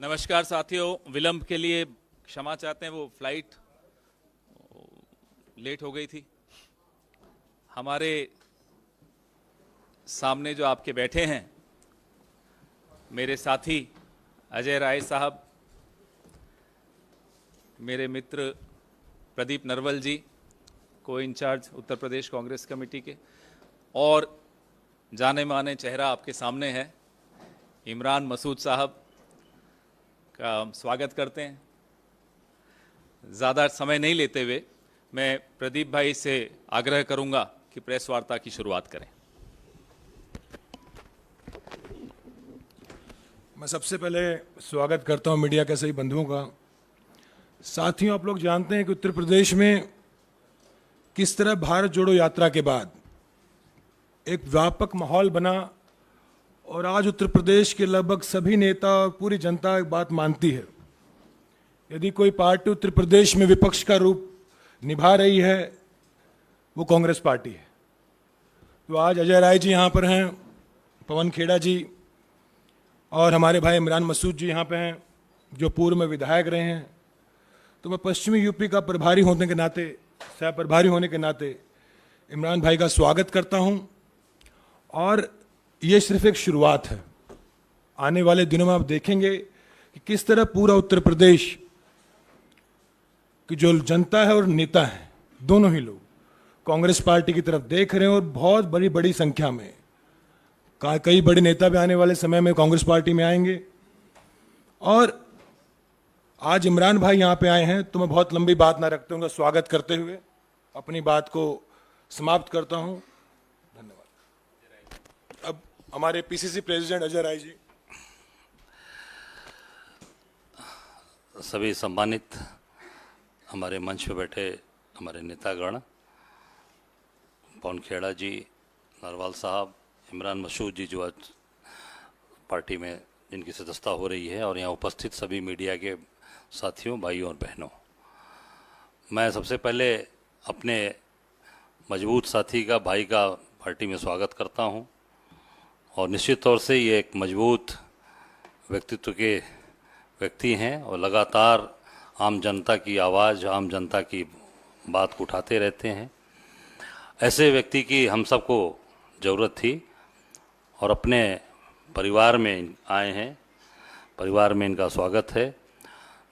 नमस्कार साथियों, विलंब के लिए क्षमा चाहते हैं। वो फ्लाइट लेट हो गई थी। हमारे सामने जो आपके बैठे हैं मेरे साथी अजय राय साहब, मेरे मित्र प्रदीप नरवल जी, को इंचार्ज उत्तर प्रदेश कांग्रेस कमेटी के, और जाने माने चेहरा आपके सामने है इमरान मसूद साहब का हम स्वागत करते हैं। ज़्यादा समय नहीं लेते हुए मैं प्रदीप भाई से आग्रह करूंगा कि प्रेस वार्ता की शुरुआत करें। मैं सबसे पहले स्वागत करता हूं मीडिया के सभी बंधुओं का। साथियों, आप लोग जानते हैं कि उत्तर प्रदेश में किस तरह भारत जोड़ो यात्रा के बाद एक व्यापक माहौल बना और आज उत्तर प्रदेश के लगभग सभी नेता और पूरी जनता एक बात मानती है, यदि कोई पार्टी उत्तर प्रदेश में विपक्ष का रूप निभा रही है वो कांग्रेस पार्टी है। तो आज अजय राय जी यहाँ पर हैं, पवन खेड़ा जी और हमारे भाई इमरान मसूद जी यहाँ पे हैं जो पूर्व में विधायक रहे हैं। तो मैं पश्चिमी यूपी का प्रभारी होने के नाते, सह प्रभारी होने के नाते इमरान भाई का स्वागत करता हूँ। और ये सिर्फ एक शुरुआत है। आने वाले दिनों में आप देखेंगे कि किस तरह पूरा उत्तर प्रदेश की जो जनता है और नेता है, दोनों ही लोग कांग्रेस पार्टी की तरफ देख रहे हैं और बहुत बड़ी बड़ी संख्या में कई बड़े नेता भी आने वाले समय में कांग्रेस पार्टी में आएंगे। और आज इमरान भाई यहाँ पे आए हैं तो मैं बहुत लंबी बात ना रखते हुए स्वागत करते हुए अपनी बात को समाप्त करता हूँ। धन्यवाद। अब हमारे पीसीसी प्रेसिडेंट अजय राय जी। सभी सम्मानित हमारे मंच पे बैठे हमारे नेतागण, पवन खेड़ा जी, नरवाल साहब, इमरान मसूद जी जो आज पार्टी में जिनकी सदस्यता हो रही है, और यहाँ उपस्थित सभी मीडिया के साथियों, भाइयों और बहनों, मैं सबसे पहले अपने मजबूत साथी का, भाई का पार्टी में स्वागत करता हूँ। और निश्चित तौर से ये एक मजबूत व्यक्तित्व के व्यक्ति हैं और लगातार आम जनता की आवाज़, आम जनता की बात को उठाते रहते हैं। ऐसे व्यक्ति की हम सबको ज़रूरत थी और अपने परिवार में आए हैं। परिवार में इनका स्वागत है।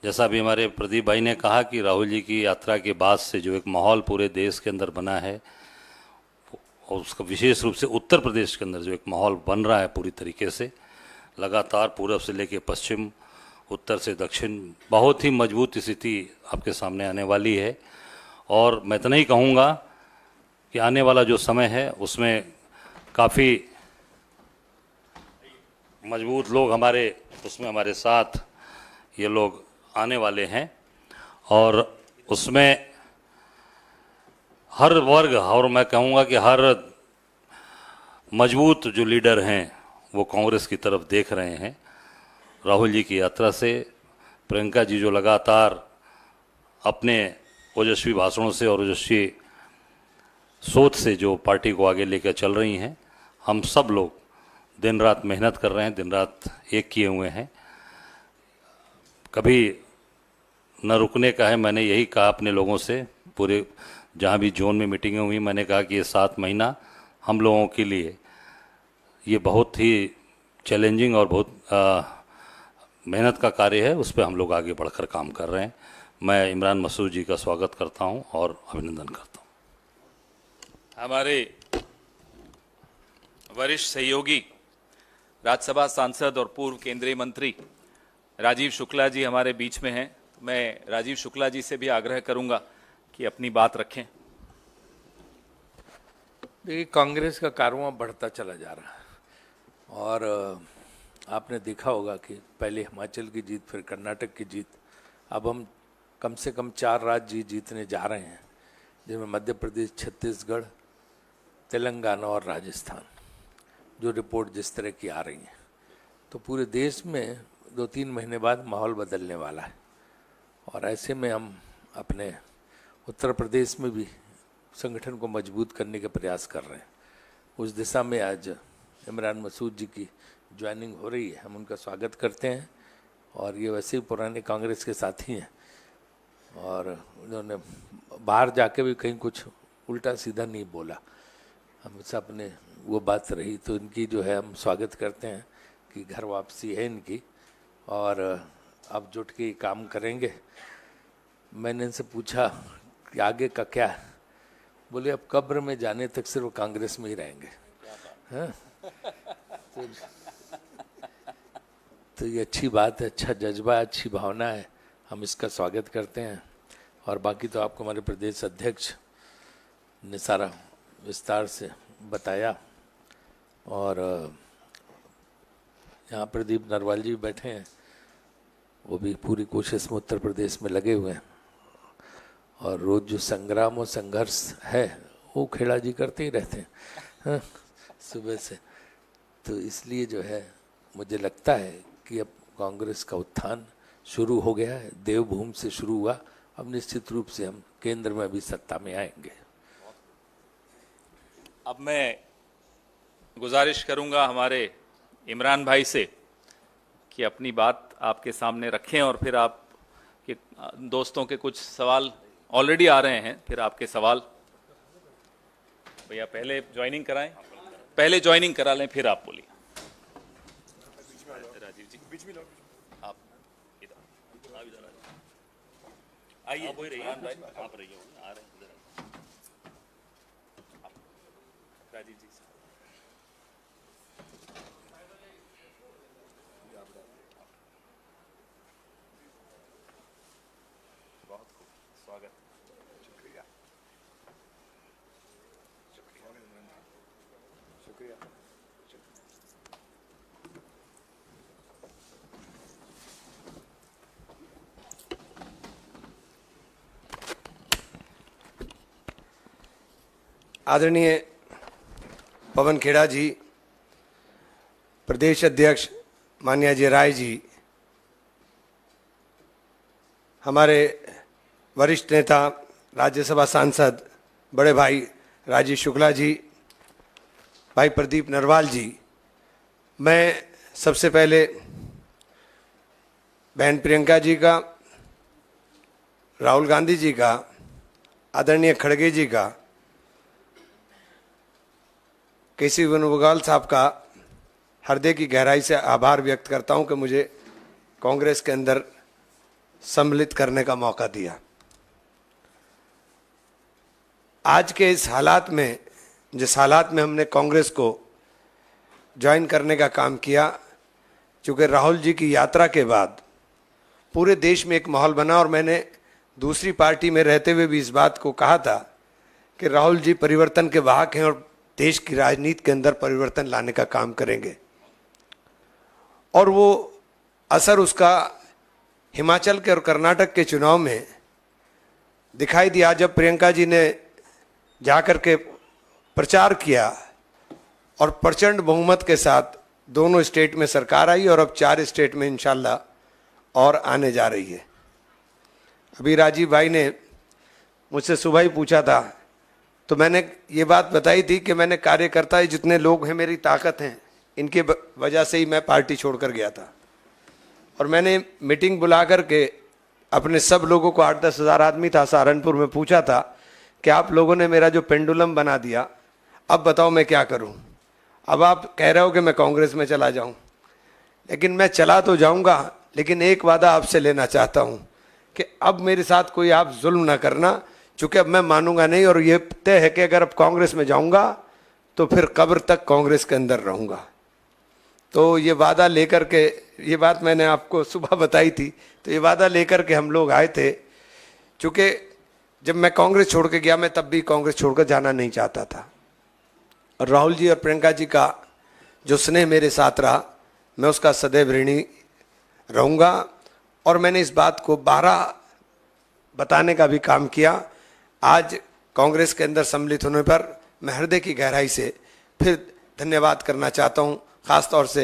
जैसा भी हमारे प्रदीप भाई ने कहा कि राहुल जी की यात्रा के बाद से जो एक माहौल पूरे देश के अंदर बना है, और उसका विशेष रूप से उत्तर प्रदेश के अंदर जो एक माहौल बन रहा है पूरी तरीके से, लगातार पूर्व से लेकर पश्चिम, उत्तर से दक्षिण, बहुत ही मजबूत स्थिति आपके सामने आने वाली है। और मैं इतना ही कहूँगा कि आने वाला जो समय है उसमें काफ़ी मजबूत लोग हमारे साथ ये लोग आने वाले हैं, और उसमें हर वर्ग, और मैं कहूँगा कि हर मजबूत जो लीडर हैं वो कांग्रेस की तरफ देख रहे हैं। राहुल जी की यात्रा से, प्रियंका जी जो लगातार अपने ओजस्वी भाषणों से और ओजस्वी सोच से जो पार्टी को आगे लेकर चल रही हैं, हम सब लोग दिन रात मेहनत कर रहे हैं, दिन रात एक किए हुए हैं, कभी न रुकने का है। मैंने यही कहा अपने लोगों से, पूरे जहाँ भी जोन में मीटिंगें हुई, मैंने कहा कि ये 7 महीना हम लोगों के लिए ये बहुत ही चैलेंजिंग और बहुत मेहनत का कार्य है। उस पर हम लोग आगे बढ़कर काम कर रहे हैं। मैं इमरान मसूद जी का स्वागत करता हूं और अभिनंदन करता हूं। हमारे वरिष्ठ सहयोगी, राज्यसभा सांसद और पूर्व केंद्रीय मंत्री राजीव शुक्ला जी हमारे बीच में हैं। मैं राजीव शुक्ला जी से भी आग्रह करूंगा कि अपनी बात रखें। देखिए, कांग्रेस का कारवां बढ़ता चला जा रहा है और आपने देखा होगा कि पहले हिमाचल की जीत, फिर कर्नाटक की जीत, अब हम कम से कम 4 राज्य जीतने जा रहे हैं, जिनमें मध्य प्रदेश, छत्तीसगढ़, तेलंगाना और राजस्थान, जो रिपोर्ट जिस तरह की आ रही है। तो पूरे देश में 2-3 महीने बाद माहौल बदलने वाला है, और ऐसे में हम अपने उत्तर प्रदेश में भी संगठन को मजबूत करने के प्रयास कर रहे हैं। उस दिशा में आज इमरान मसूद जी की ज्वाइनिंग हो रही है, हम उनका स्वागत करते हैं और ये वैसे ही पुराने कांग्रेस के साथी हैं और उन्होंने बाहर जाके भी कहीं कुछ उल्टा सीधा नहीं बोला, हमसे अपने वो बात रही। तो इनकी जो है हम स्वागत करते हैं कि घर वापसी है इनकी और अब जुट के काम करेंगे। मैंने इनसे पूछा कि आगे का क्या है, बोले अब कब्र में जाने तक सिर्फ कांग्रेस में ही रहेंगे। हाँ? तो ये अच्छी बात है, अच्छा जज्बा, अच्छी भावना है, हम इसका स्वागत करते हैं। और बाकी तो आपको हमारे प्रदेश अध्यक्ष ने सारा विस्तार से बताया। और यहाँ प्रदीप नरवाल जी बैठे हैं, वो भी पूरी कोशिश में उत्तर प्रदेश में लगे हुए हैं और रोज जो संग्राम और संघर्ष है वो खेड़ा जी करते ही रहते हैं। हाँ, सुबह से। तो इसलिए जो है मुझे लगता है कि अब कांग्रेस का उत्थान शुरू हो गया है, देवभूमि से शुरू हुआ, अब निश्चित रूप से हम केंद्र में भी सत्ता में आएंगे। अब मैं गुजारिश करूंगा हमारे इमरान भाई से कि अपनी बात आपके सामने रखें और फिर आप के दोस्तों के कुछ सवाल ऑलरेडी आ रहे हैं, फिर आपके सवाल। भैया पहले ज्वाइनिंग कराएं, पहले ज्वाइनिंग करा लें फिर आप बोलिए। राजीव जी बीच में आप इधर आप इधर आइए, आप वही रहिए, आप रहिए, आ रहे हैं इधर। राजीव जी बहुत खूब, स्वागत। शुक्रिया, शुक्रिया, शुक्रिया। आदरणीय पवन खेड़ा जी, प्रदेश अध्यक्ष मान्य अजय राय जी, हमारे वरिष्ठ नेता राज्यसभा सांसद बड़े भाई राजीव शुक्ला जी, भाई प्रदीप नरवाल जी, मैं सबसे पहले बहन प्रियंका जी का, राहुल गांधी जी का, आदरणीय खड़गे जी का, केसी वेणुगोपाल साहब का हृदय की गहराई से आभार व्यक्त करता हूं कि मुझे कांग्रेस के अंदर सम्मिलित करने का मौका दिया। आज के इस हालात में, जिस हालात में हमने कांग्रेस को ज्वाइन करने का काम किया, चूँकि राहुल जी की यात्रा के बाद पूरे देश में एक माहौल बना और मैंने दूसरी पार्टी में रहते हुए भी इस बात को कहा था कि राहुल जी परिवर्तन के वाहक हैं और देश की राजनीति के अंदर परिवर्तन लाने का काम करेंगे। और वो असर उसका हिमाचल के और कर्नाटक के चुनाव में दिखाई दिया, जब प्रियंका जी ने जाकर के प्रचार किया और प्रचंड बहुमत के साथ दोनों स्टेट में सरकार आई और अब 4 स्टेट में इंशाल्लाह और आने जा रही है। अभी राजीव भाई ने मुझसे सुबह ही पूछा था, तो मैंने ये बात बताई थी कि मैंने कार्यकर्ता जितने लोग हैं मेरी ताकत हैं, इनके वजह से ही मैं पार्टी छोड़कर गया था। और मैंने मीटिंग बुला करके अपने सब लोगों को, 8-10 हज़ार आदमी था सहारनपुर में, पूछा था कि आप लोगों ने मेरा जो पेंडुलम बना दिया, अब बताओ मैं क्या करूं। अब आप कह रहे हो कि मैं कांग्रेस में चला जाऊं, लेकिन मैं चला तो जाऊंगा, लेकिन एक वादा आपसे लेना चाहता हूं कि अब मेरे साथ कोई आप जुल्म ना करना, चूँकि अब मैं मानूंगा नहीं और ये तय है कि अगर अब कांग्रेस में जाऊंगा तो फिर कब्र तक कांग्रेस के अंदर रहूंगा। तो ये वादा लेकर के, ये बात मैंने आपको सुबह बताई थी, तो ये वादा लेकर के हम लोग आए थे। चूँकि जब मैं कांग्रेस छोड़ के गया, मैं तब भी कांग्रेस छोड़कर जाना नहीं चाहता था। और राहुल जी और प्रियंका जी का जो स्नेह मेरे साथ रहा, मैं उसका सदैव ऋणी रहूँगा। और मैंने इस बात को 12 बताने का भी काम किया। आज कांग्रेस के अंदर सम्मिलित होने पर मैं हृदय की गहराई से फिर धन्यवाद करना चाहता हूं। ख़ास तौर से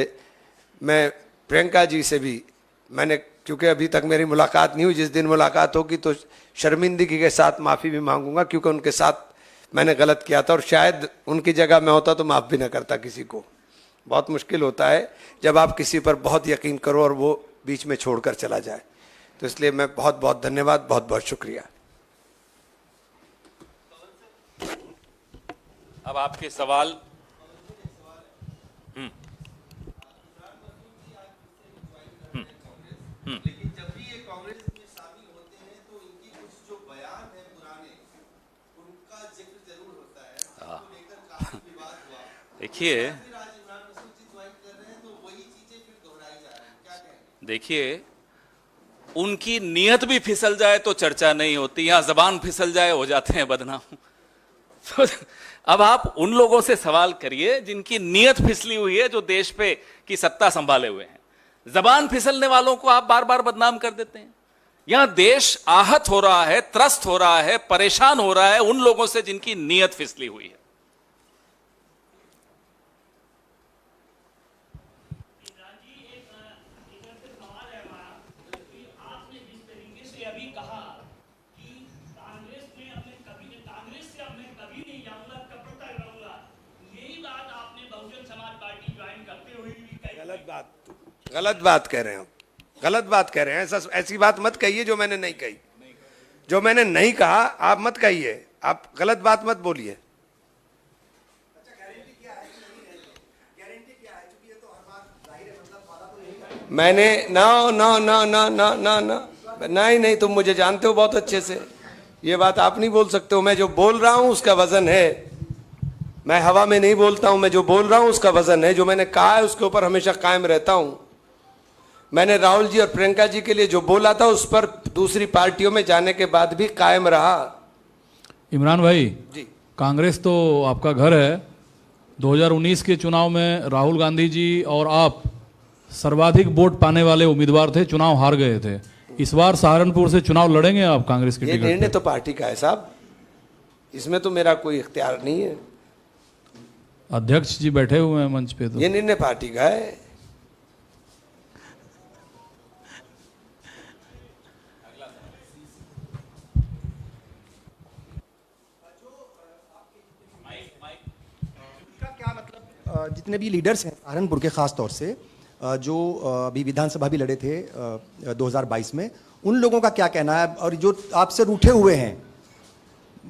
मैं प्रियंका जी से भी, मैंने, क्योंकि अभी तक मेरी मुलाकात नहीं हुई, जिस दिन मुलाकात होगी तो शर्मिंदगी के साथ माफ़ी भी मांगूंगा, क्योंकि उनके साथ मैंने गलत किया था और शायद उनकी जगह मैं होता तो माफ़ भी ना करता किसी को। बहुत मुश्किल होता है जब आप किसी पर बहुत यकीन करो और वो बीच में छोड़कर चला जाए। तो इसलिए मैं बहुत बहुत धन्यवाद, बहुत बहुत शुक्रिया। अब आपके सवाल। लेकिन जब भी ये कांग्रेस में शामिल होते हैं तो इनकी कुछ जो बयान है पुराने, उनका जिक्र जरूर होता है, उसको लेकर काफी विवाद हुआ। देखिए फिर आज इमरान मसूद जी ज्वाइन कर रहे हैं तो वही चीजें फिर दोहराई जा रही हैं, क्या कहेंगे? देखिए, उनकी नीयत भी फिसल जाए तो चर्चा नहीं होती, यहां जबान फिसल जाए हो जाते हैं बदनाम। तो अब आप उन लोगों से सवाल करिए जिनकी नीयत फिसली हुई है, जो देश पे की सत्ता संभाले हुए हैं। जबान फिसलने वालों को आप बार बार बदनाम कर देते हैं। यहां देश आहत हो रहा है, त्रस्त हो रहा है, परेशान हो रहा है उन लोगों से जिनकी नीयत फिसली हुई है। गलत बात कह रहे हैं, गलत बात कह रहे हैं। ऐसी बात मत कहिए जो मैंने नहीं कही। जो मैंने नहीं कहा आप मत कहिए, आप गलत बात मत बोलिए। मैंने ना ना ना ना ना ना ना नहीं, तुम मुझे जानते हो बहुत अच्छे से, ये बात आप नहीं बोल सकते हो। मैं जो बोल रहा हूं उसका वजन है, मैं हवा में नहीं बोलता हूं। मैं जो बोल रहा हूं उसका वजन है, जो मैंने कहा है उसके ऊपर हमेशा कायम रहता हूं। मैंने राहुल जी और प्रियंका जी के लिए जो बोला था उस पर दूसरी पार्टियों में जाने के बाद भी कायम रहा। इमरान भाई जी, कांग्रेस तो आपका घर है। 2019 के चुनाव में राहुल गांधी जी और आप सर्वाधिक वोट पाने वाले उम्मीदवार थे, चुनाव हार गए थे। इस बार सहारनपुर से चुनाव लड़ेंगे आप कांग्रेस की ये टिकट निर्णय पे? तो पार्टी का है साहब, इसमें तो मेरा कोई इख्तियार नहीं है। अध्यक्ष जी बैठे हुए हैं मंच पे। तो ये निर्णय पार्टी का है। जितने भी लीडर्स हैं सहारनपुर के ख़ास तौर से जो अभी विधानसभा भी लड़े थे 2022 में, उन लोगों का क्या कहना है? और जो आपसे रूठे हुए हैं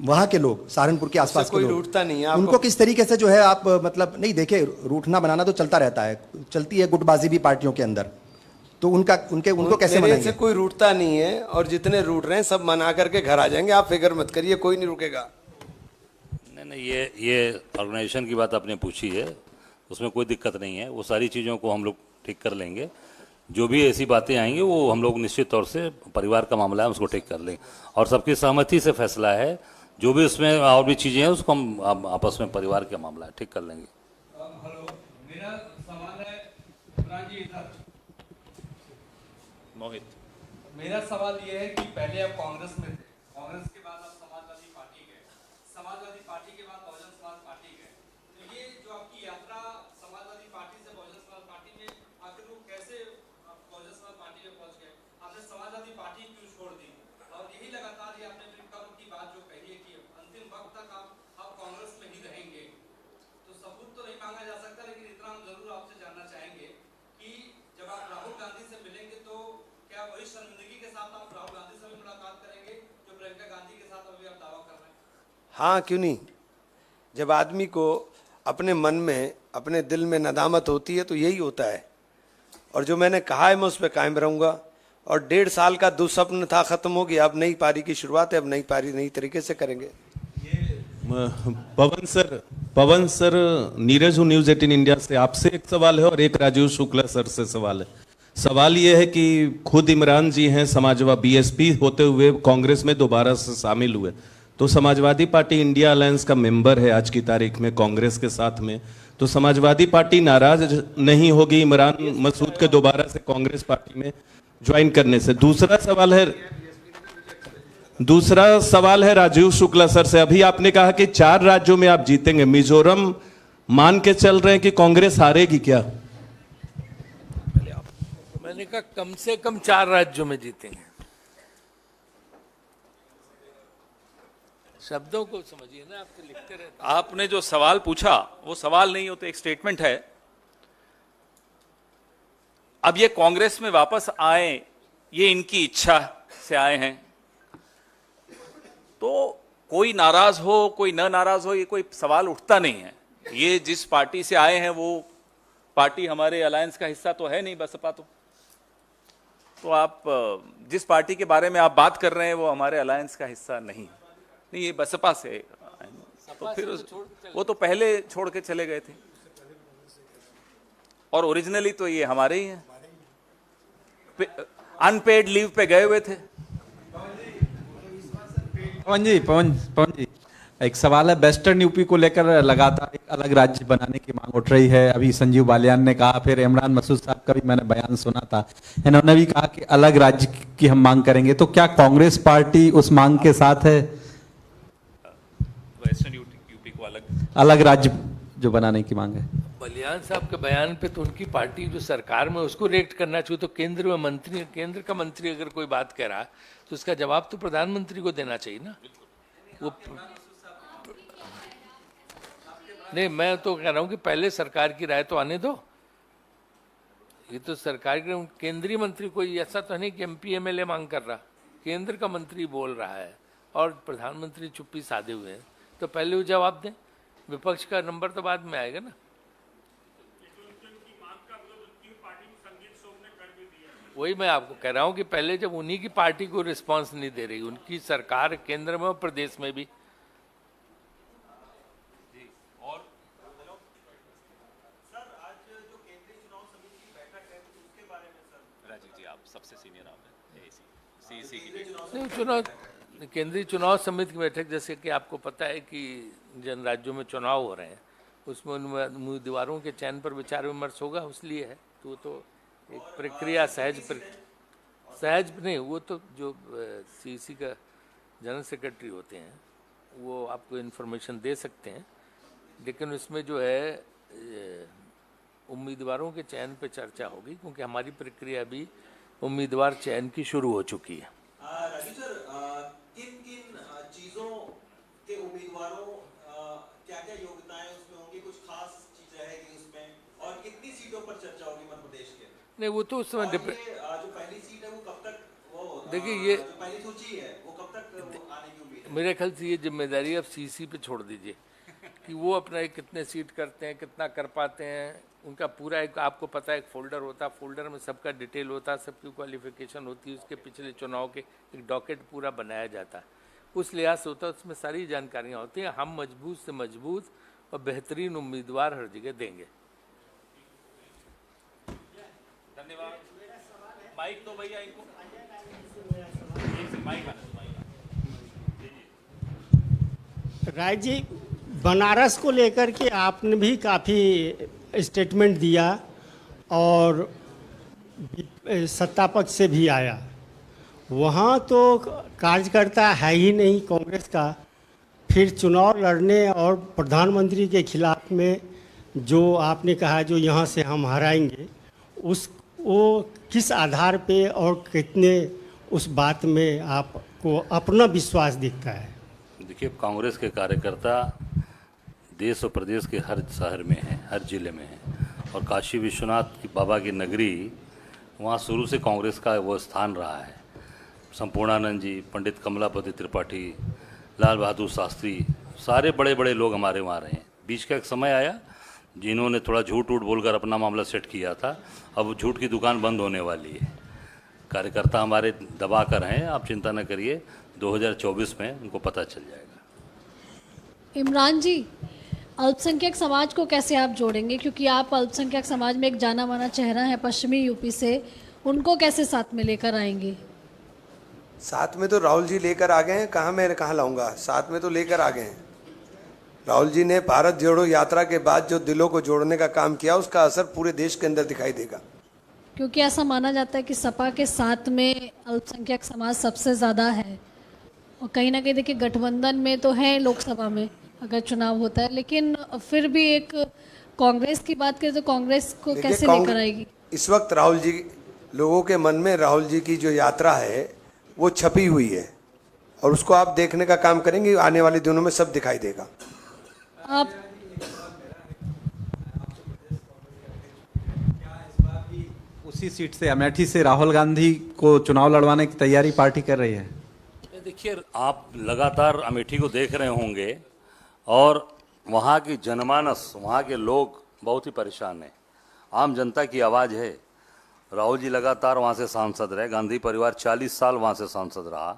वहाँ के लोग, सहारनपुर के आसपास के कोई लोग, रूठता नहीं है। उनको किस तरीके से जो है आप मतलब नहीं देखे, रूठना बनाना तो चलता रहता है, चलती है गुटबाजी भी पार्टियों के अंदर, तो उनको कैसे मेरे मनाएंगे? से कोई रूठता नहीं है, और जितने रूठ रहे हैं सब मना करके घर आ जाएंगे, आप फिक्र मत करिए, कोई नहीं रुकेगा। नहीं, ये ऑर्गेनाइजेशन की बात आपने पूछी है, उसमें कोई दिक्कत नहीं है। वो सारी चीज़ों को हम लोग ठीक कर लेंगे। जो भी ऐसी बातें आएंगी वो हम लोग निश्चित तौर से, परिवार का मामला है, उसको ठीक कर लेंगे और सबकी सहमति से फैसला है। जो भी उसमें और भी चीज़ें हैं उसको हम आपस में, परिवार का मामला है, ठीक कर लेंगे। हेलो, मेरा सवाल है इमरान जी इधर। मोहित, मेरा सवाल ये है कि पहले आप कांग्रेस में थे, कांग्रेस के बाद आप समाजवादी पार्टी गए, समाजवादी पार्टी के बाद बहुजन समाज पार्टी गए। तो ये जो आपकी यात्रा समाजवादी पार्टी से बहुजन समाज पार्टी में, आखिर वो कैसे आप बहुजन समाज पार्टी में पहुंच गए? आपने समाजवादी पार्टी क्यों छोड़ दी? और यही लगातार ये आपने अपनी कब की बात जो कही है कि अंतिम वक्त तक आप कांग्रेस में ही रहेंगे। तो सबूत तो नहीं मांगा जा सकता, लेकिन इतना हम जरूर आपसे जानना चाहेंगे कि जब आप राहुल गांधी से मिलेंगे तो क्या वही शर्मिंदगी के साथ आप राहुल गांधी से भी मुलाकात करेंगे जो प्रियंका गांधी के साथ अभी आप दावा कर रहे हैं? हाँ, क्यों नहीं। जब आदमी को अपने मन में, अपने दिल में नदामत होती है तो यही होता है, और जो मैंने कहा है मैं उस पर कायम रहूँगा। और 1.5 साल का दुस्वप्न था, खत्म हो गया। अब नई पारी की शुरुआत है, अब नई पारी नई तरीके से करेंगे। पवन सर, नीरज हूँ न्यूज़ 18 इंडिया से। आपसे एक सवाल है और एक राजीव शुक्ला सर से सवाल है। सवाल ये है कि खुद इमरान जी हैं समाजवादी बीएसपी होते हुए कांग्रेस में दोबारा से शामिल हुए, तो समाजवादी पार्टी इंडिया अलायंस का मेंबर है आज की तारीख में कांग्रेस के साथ में, तो समाजवादी पार्टी नाराज नहीं होगी इमरान मसूद के दोबारा से कांग्रेस पार्टी में ज्वाइन करने से? दूसरा सवाल है राजीव शुक्ला सर से। अभी आपने कहा कि 4 राज्यों में आप जीतेंगे, मिजोरम मान के चल रहे हैं कि कांग्रेस हारेगी क्या? मैंने कहा कम से कम 4 राज्यों में जीतेंगे। शब्दों को समझिए ना, आप तो लिखते रहते हैं। आपने जो सवाल पूछा वो सवाल नहीं होते, एक स्टेटमेंट है। अब ये कांग्रेस में वापस आए, ये इनकी इच्छा से आए हैं, तो कोई नाराज हो कोई न नाराज हो, ये कोई सवाल उठता नहीं है। ये जिस पार्टी से आए हैं वो पार्टी हमारे अलायंस का हिस्सा तो है नहीं, बसपा तो आप जिस पार्टी के बारे में आप बात कर रहे हैं वो हमारे अलायंस का हिस्सा नहीं, ये बसपा से आए हैं। तो फिर वो तो पहले छोड़ के चले गए थे, और ओरिजिनली तो ये हमारे ही हैं, अनपेड लीव पे गए हुए थे। पवन जी, एक सवाल है, वेस्टर्न यूपी को लेकर लगातार एक अलग राज्य बनाने की मांग उठ रही है। अभी संजीव बालियान ने कहा, फिर इमरान मसूद साहब का भी मैंने बयान सुना था, इन्होंने भी कहा कि अलग राज्य की हम मांग करेंगे। तो क्या कांग्रेस पार्टी उस मांग के साथ है? वेस्टर्न यूपी को अलग राज्य जो बनाने की मांग है। बलियान साहब के बयान पे तो उनकी पार्टी जो सरकार में उसको रिएक्ट करना चाहिए। तो केंद्र का मंत्री अगर कोई बात कह रहा है तो उसका जवाब तो प्रधानमंत्री को देना चाहिए ना। वो नहीं, मैं तो कह रहा हूँ कि पहले सरकार की राय तो आने दो। ये तो सरकार के केंद्रीय मंत्री कोई ऐसा तो नहीं कि एमपी एमएलए मांग कर रहा, केंद्र का मंत्री बोल रहा है और प्रधानमंत्री चुप्पी साधे हुए हैं, तो पहले वो जवाब दें। विपक्ष का नंबर तो बाद में आएगा ना। वही मैं आपको कह रहा हूँ कि पहले जब उन्हीं की पार्टी को रिस्पांस नहीं दे रही, उनकी सरकार केंद्र में और प्रदेश में भी। नहीं, केंद्रीय चुनाव समिति की बैठक, जैसे कि आपको पता है कि जिन राज्यों में चुनाव हो रहे हैं उसमें उम्मीदवारों के चयन पर विचार विमर्श होगा, इसलिए है। तो एक प्रक्रिया सहज नहीं, वो तो जो सीसी का जनरल सेक्रेटरी होते हैं वो आपको इन्फॉर्मेशन दे सकते हैं, लेकिन उसमें जो है उम्मीदवारों के चयन पे चर्चा होगी, क्योंकि हमारी प्रक्रिया भी उम्मीदवार चयन की शुरू हो चुकी है। राजू सर, किन किन चीजों के उम्मीदवारों क्या क्या योग्यताएं उसमें होंगी, कुछ खास चीज रहेगी उसमें, और कितनी सीटों पर चर्चा होगी मध्य प्रदेश के? नहीं, वो तो उस समय जो पहली सीट है वो कब तक, वो देखिए ये जो पहली सूची है वो कब तक वो आने की उम्मीद है? मेरे ख्याल से ये जिम्मेदारी अब सीसी पे छोड़ दीजिए कि वो अपना एक कितने सीट करते हैं, कितना कर पाते हैं। उनका पूरा एक, आपको पता है, एक फोल्डर होता है, फोल्डर में सबका डिटेल होता है, सबकी क्वालिफिकेशन होती है, उसके पिछले चुनाव के एक डॉकेट पूरा बनाया जाता है, उस लिहाज से होता है, उसमें सारी जानकारियाँ होती हैं। हम मजबूत से मजबूत और बेहतरीन उम्मीदवार हर जगह देंगे। धन्यवाद। माइक तो भैया इनको माइक राय जी, बनारस को लेकर के आपने भी काफ़ी स्टेटमेंट दिया और सत्ता पक्ष से भी आया, वहाँ तो कार्यकर्ता है ही नहीं कांग्रेस का, फिर चुनाव लड़ने और प्रधानमंत्री के खिलाफ में जो आपने कहा जो यहाँ से हम हराएंगे, वो किस आधार पे और कितने उस बात में आपको अपना विश्वास दिखता है? देखिए, कांग्रेस के कार्यकर्ता देश और प्रदेश के हर शहर में हैं, हर जिले में हैं, और काशी विश्वनाथ की बाबा की नगरी, वहाँ शुरू से कांग्रेस का वो स्थान रहा है। संपूर्णानंद जी, पंडित कमलापति त्रिपाठी, लाल बहादुर शास्त्री, सारे बड़े बड़े लोग हमारे वहाँ रहे हैं। बीच का एक समय आया जिन्होंने थोड़ा झूठ बोलकर अपना मामला सेट किया था, अब झूठ की दुकान बंद होने वाली है। कार्यकर्ता हमारे दबा कर हैं, आप चिंता न करिए, 2024 में उनको पता चल जाएगा। इमरान जी, अल्पसंख्यक समाज को कैसे आप जोड़ेंगे, क्योंकि आप अल्पसंख्यक समाज में एक जाना माना चेहरा है पश्चिमी यूपी से, उनको कैसे साथ में लेकर आएंगे? साथ में तो राहुल जी लेकर आ गए हैं, कहाँ लाऊंगा, साथ में तो लेकर आ गए हैं। राहुल जी ने भारत जोड़ो यात्रा के बाद जो दिलों को जोड़ने का काम किया, उसका असर पूरे देश के अंदर दिखाई देगा। क्योंकि ऐसा माना जाता है कि सपा के साथ में अल्पसंख्यक समाज सबसे ज़्यादा है, और कहीं ना कहीं देखिए गठबंधन में तो है लोकसभा में अगर चुनाव होता है, लेकिन फिर भी एक कांग्रेस की बात करें तो कांग्रेस को कैसे लेकर आएगी? इस वक्त राहुल जी, लोगों के मन में राहुल जी की जो यात्रा है वो छपी हुई है, और उसको आप देखने का काम करेंगे, आने वाले दिनों में सब दिखाई देगा। आप उसी इसी सीट से अमेठी से राहुल गांधी को चुनाव लड़वाने की तैयारी पार्टी कर रही है। देखिए, आप लगातार अमेठी को देख रहे होंगे और वहाँ की जनमानस, वहाँ के लोग बहुत ही परेशान हैं। आम जनता की आवाज़ है। राहुल जी लगातार वहाँ से सांसद रहे, गांधी परिवार 40 साल वहाँ से सांसद रहा,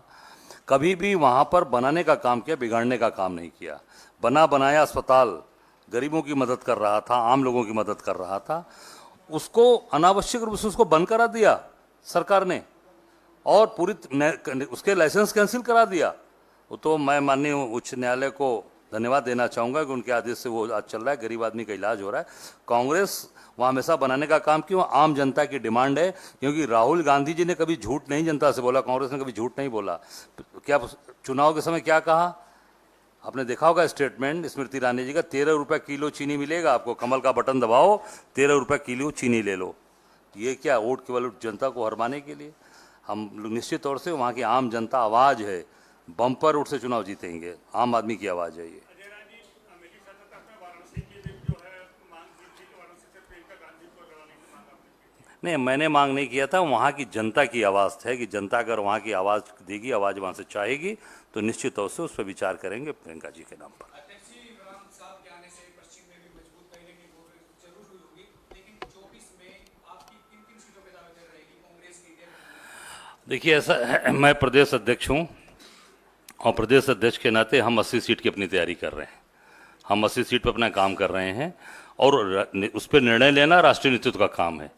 कभी भी वहाँ पर बनाने का काम किया, बिगाड़ने का काम नहीं किया। बना बनाया अस्पताल गरीबों की मदद कर रहा था, आम लोगों की मदद कर रहा था, उसको अनावश्यक रूप से उसको बंद करा दिया सरकार ने और पूरी उसके लाइसेंस कैंसिल करा दिया। वो तो मैं माननीय उच्च न्यायालय को धन्यवाद देना चाहूँगा कि उनके आदेश से वो आज चल रहा है, गरीब आदमी का इलाज हो रहा है। कांग्रेस वहाँ हमेशा बनाने का काम क्यों, आम जनता की डिमांड है, क्योंकि राहुल गांधी जी ने कभी झूठ नहीं जनता से बोला, कांग्रेस ने कभी झूठ नहीं बोला। क्या चुनाव के समय क्या कहा आपने देखा होगा स्टेटमेंट स्मृति ईरानी जी का, 13 रुपये किलो चीनी मिलेगा आपको, कमल का बटन दबाओ 13 रुपये किलो चीनी ले लो। ये क्या वोट केवल जनता को हरमाने के लिए? हम निश्चित तौर से वहाँ की आम जनता आवाज़ है, बम्पर वोट से चुनाव जीतेंगे, आम आदमी की आवाज़ है ये। नहीं, मैंने मांग नहीं किया था, वहाँ की जनता की आवाज़ है कि जनता अगर वहाँ की आवाज़ देगी, आवाज़ वहाँ से चाहेगी तो निश्चित तौर से उस पर विचार करेंगे प्रियंका जी के नाम पर। देखिए, ऐसा है, मैं प्रदेश अध्यक्ष हूँ और प्रदेश अध्यक्ष के नाते हम 80 सीट की अपनी तैयारी कर रहे हैं। हम 80 सीट पर अपना काम कर रहे हैं और उस पर निर्णय लेना राष्ट्रीय नेतृत्व का काम है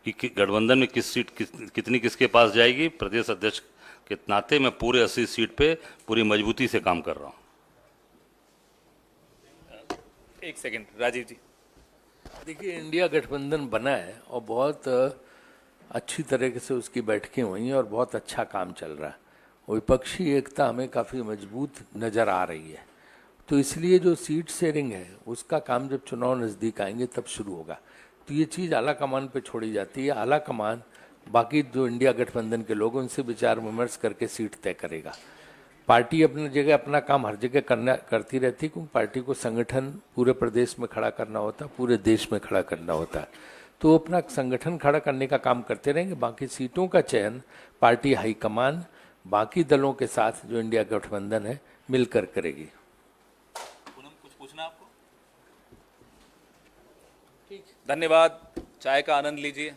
कि गठबंधन में किस सीट कितनी किसके पास जाएगी। प्रदेश अध्यक्ष के नाते मैं पूरे 80 सीट पे पूरी मजबूती से काम कर रहा हूँ। एक सेकंड राजीव जी। देखिए, इंडिया गठबंधन बना है और बहुत अच्छी तरीके से उसकी बैठकें हुई हैं और बहुत अच्छा काम चल रहा है। विपक्षी एकता हमें काफ़ी मजबूत नज़र आ रही है, तो इसलिए जो सीट शेयरिंग है उसका काम जब चुनाव नज़दीक आएंगे तब शुरू होगा। तो ये चीज़ आला कमान पे छोड़ी जाती है। आला कमान बाकी जो इंडिया गठबंधन के लोग उनसे विचार विमर्श करके सीट तय करेगा। पार्टी अपनी जगह अपना काम हर जगह करती रहती है, क्योंकि पार्टी को संगठन पूरे प्रदेश में खड़ा करना होता है, पूरे देश में खड़ा करना होता है। तो अपना संगठन खड़ा करने का काम करते रहेंगे। बाकी सीटों का चयन पार्टी हाईकमान बाकी दलों के साथ जो इंडिया गठबंधन है मिलकर करेगी। कुछ पूछना आपको? ठीक, धन्यवाद। चाय का आनंद लीजिए।